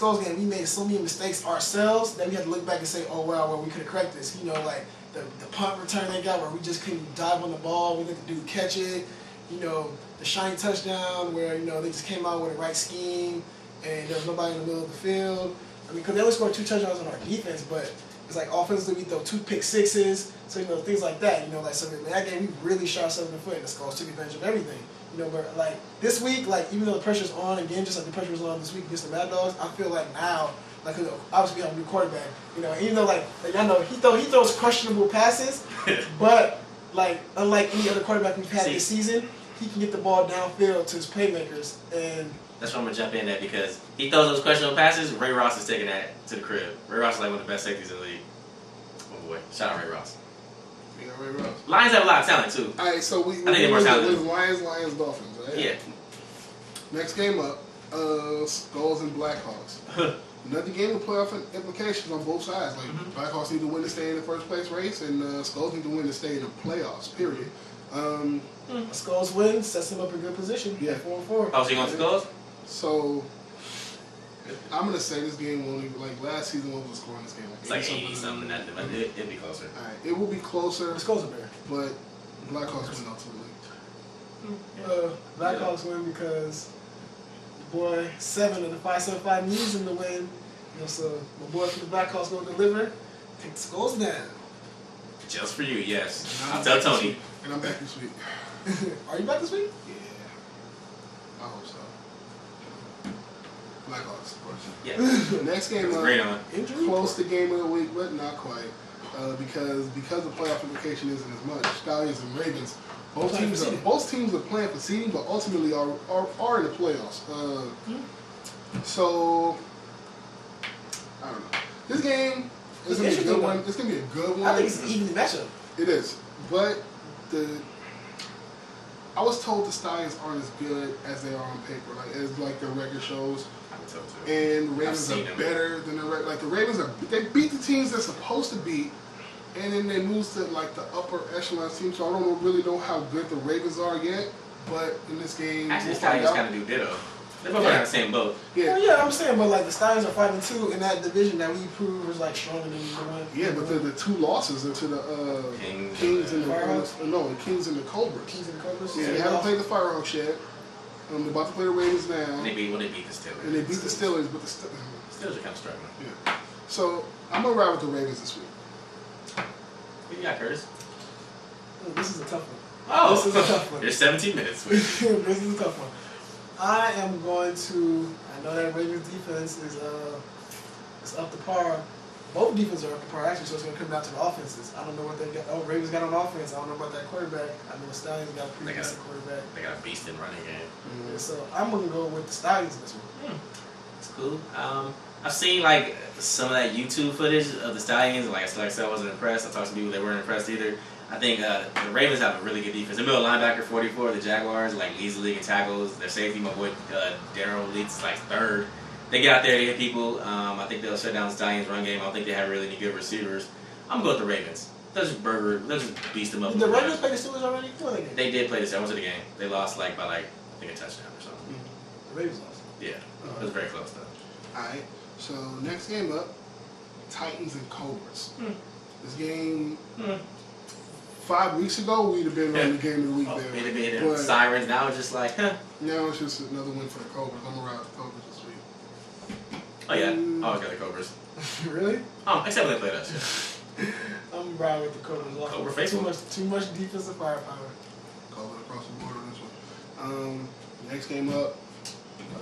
Souls game, we made so many mistakes ourselves that we had to look back and say, oh wow, well we could have corrected this. You know, like the punt return they got where we just couldn't dive on the ball, we let the dude catch it. You know, the shiny touchdown where, you know, they just came out with the right scheme and there was nobody in the middle of the field. I mean, because they only scored 2 touchdowns on our defense, but it's like offensively we throw 2 pick sixes, so you know, things like that. You know, like so in that game we really shot ourselves in the foot and the Skulls took advantage of everything. You know, but like this week, like even though the pressure's on again, just like the pressure was on this week against the Mad Dogs, I feel like now, like obviously we have a new quarterback. You know, even though like I know he throws questionable passes, but like unlike any other quarterback we've had this season, he can get the ball downfield to his playmakers. And that's what I'm gonna jump in at, because he throws those questionable passes. Ray Ross is taking that to the crib. Ray Ross is like one of the best safeties in the league. Oh boy, shout out Ray Ross. Yeah, Ray Ross. Lions have a lot of talent too. All right, so we I think they're more talented. Lions, Dolphins, right? Yeah. Next game up, Skulls and Blackhawks. Another game with playoff implications on both sides. Like Blackhawks need to win to stay in the first place race, and Skulls need to win to stay in the playoffs. Period. Skulls win sets them up in good position. Yeah, 4-4. Oh, so you want Skulls? So I'm gonna say this game will only, like last season, what was the score in this game? It's like 80-something. It'd be closer. All right, it will be closer. The Skulls are better, but Blackhawks win ultimately. Blackhawks win because boy 7 of the 575 needs him to win. You know, so my boy from the Blackhawks gonna deliver. Take the Skulls down. Just for you, yes. I'll tell Tony. And I'm back this week. Are you back this week? Yeah. I hope so. Blackhawks, of course. Yeah. Next game great on. close to game of the week, but not quite. Because the playoff implication isn't as much. Stallions and Ravens, both teams are playing for seeding, but ultimately are in the playoffs. So I don't know. This game is gonna be a good one. It's gonna be a good one. I think it's an even matchup. It is, but I was told the Stallions aren't as good as they are on paper, as their record shows. And the Ravens are better than the Ravens they beat the teams they're supposed to beat, and then they move to like the upper echelon team. So I don't really know how good the Ravens are yet. But in this game, actually, the Stallions kind of do ditto. They're both on the same boat. Yeah, well, yeah, I'm saying, but like the Stallions are 5-2 in that division that we proved was like stronger than the one. Yeah, but the 2 losses are to the Kings and the Kings and the Cobras. Kings and the Cobras. Yeah, they haven't played the Firehawks yet. They're about to play the Ravens now. They beat the Steelers. And they beat the Steelers, but the Steelers are kind of struggling. Yeah. So I'm gonna ride with the Ravens this week. Who you got, Curtis? This is a tough one. Oh, this is a tough one. There's 17 minutes. This is a tough one. I am going to. I know that Ravens defense is up to par. Both defenses are up to par actually, so it's going to come down to the offenses. I don't know what they got. Oh, Ravens got on offense. I don't know about that quarterback. I know the Stallions got a pretty decent quarterback. They got a beast in running game. Yeah, so I'm going to go with the Stallions in this one. That's cool. I've seen like some of that YouTube footage of the Stallions. Like I said, I wasn't impressed. I talked to people that weren't impressed either. I think the Ravens have a really good defense. Their middle linebacker, 44. The Jaguars leads the league in tackles. Their safety, my boy Darryl, leads like 3rd. They get out there, they hit people. I think they'll shut down the Stallions' run game. I don't think they have really any good receivers. I'm going to go with the Ravens. They'll just beast them up. Did the Ravens play the Steelers already? They did play the Steelers in the game. They lost by I think a touchdown or something. The Ravens lost. Yeah, it was very close though. All right. So next game up, Titans and Cobras. This game. 5 weeks ago, we'd have been on the game of the week there. But sirens, now it's just like, Now it's just another win for the Cobras. I'm going to ride with the Cobras this week. Oh, yeah. I always got the Cobras. Really? Except when they played us, yeah. I'm riding with the Cobras. Cobra faithful. Too much defensive firepower. Cobra across the board on this one. Next game up,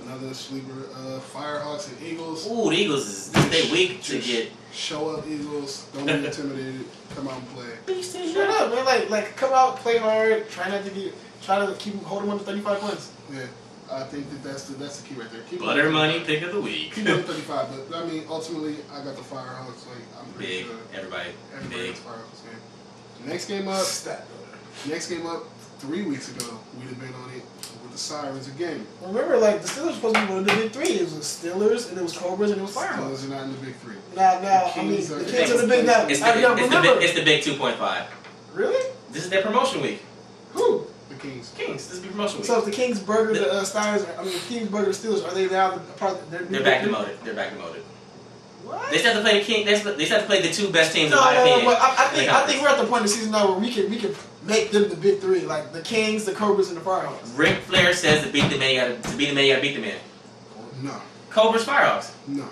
another sleeper, Firehawks and Eagles. Ooh, the Eagles, they weak to get. Show up, Eagles. Don't be intimidated. Come out and play. Straight up, man. Like come out, play hard. Try to keep holding them to 35 points. Yeah, I think that's the key right there. Keep Butter money pick of the week. Keep them 35, but I mean, ultimately, I got the Firehawks. I'm pretty big. Sure Everybody big. Firehawks game. Next game up. 3 weeks ago, we'd have been on it with the Sirens again. Remember, the Steelers were supposed to be one of the big 3. It was the Steelers, and it was Cobras, and it was Firehawks. Steelers are not in the big 3. Now, the Kings are the big now. It's the big 2.5. Really? This is their promotion week. Who? The Kings? Kings. This be promotion week. So if the Kings burger the Stars, I mean, the Kings burger the Steelers, are they now They're back demoted. They're back demoted. What? They still have to play the King. They still have to play the two best teams in No, my opinion. but I think we're at the point in the season now where we can make them the big three, like the Kings, the Cobras, and the Firehawks. Ric Flair says to beat the man, you gotta beat the man. No. Cobras, Firehawks. No.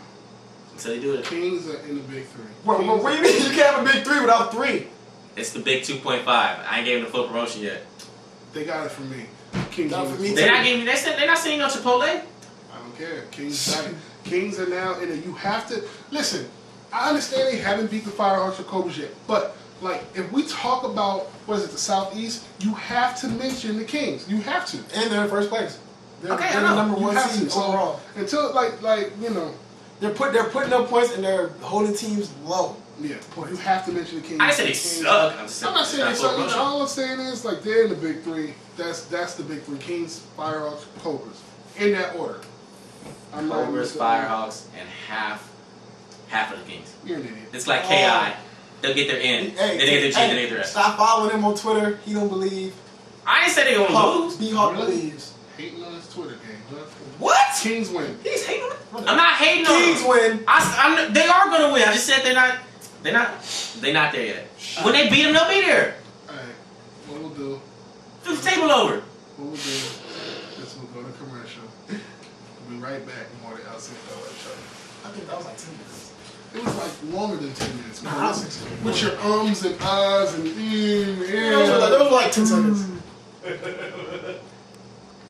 So they do it. Kings are in the big three. What do you mean? You can't have a big three without three. It's the big 2.5. I ain't gave them the full promotion yet. They got it from me. Kings Got it from me. They're not giving. They're not saying no Chipotle. I don't care. Kings got it. Kings are now in it. You have to listen. I understand they haven't beat the Firehawks or Cobras yet, but like if we talk about what is it, the Southeast, you have to mention the Kings. You have to. And they're in first place. They're Okay, the number one seed overall. Until like you know, they're putting up points and they're holding teams low. yeah. Points. You have to mention the Kings. I didn't say they suck. I'm not saying they suck. All I'm saying is like they're in the big three. That's the big three: Kings, Firehawks, Cobras, in that order. Cobras, Firehawks, and half of the Kings. You're an idiot. It's like KI. They'll get their end. Then they get their G, then they get the rest. Stop following him on Twitter. He don't believe. I didn't say they gonna lose. B-Hawk Really? believes. Hating on his Twitter game, huh? What? Kings win. He's hating on it. I'm not hating on Kings them. win. They are gonna win. I just said they're not there yet. When they beat them, they'll be there. Alright, what we'll do, Flip the table over. what we'll do is we'll go to commercial. We'll be right back. More the outside show. I think that was like 10 minutes. It was like longer than 10 minutes. Nah, I was 6 minutes. With your ums and ahs and That was like 10 seconds.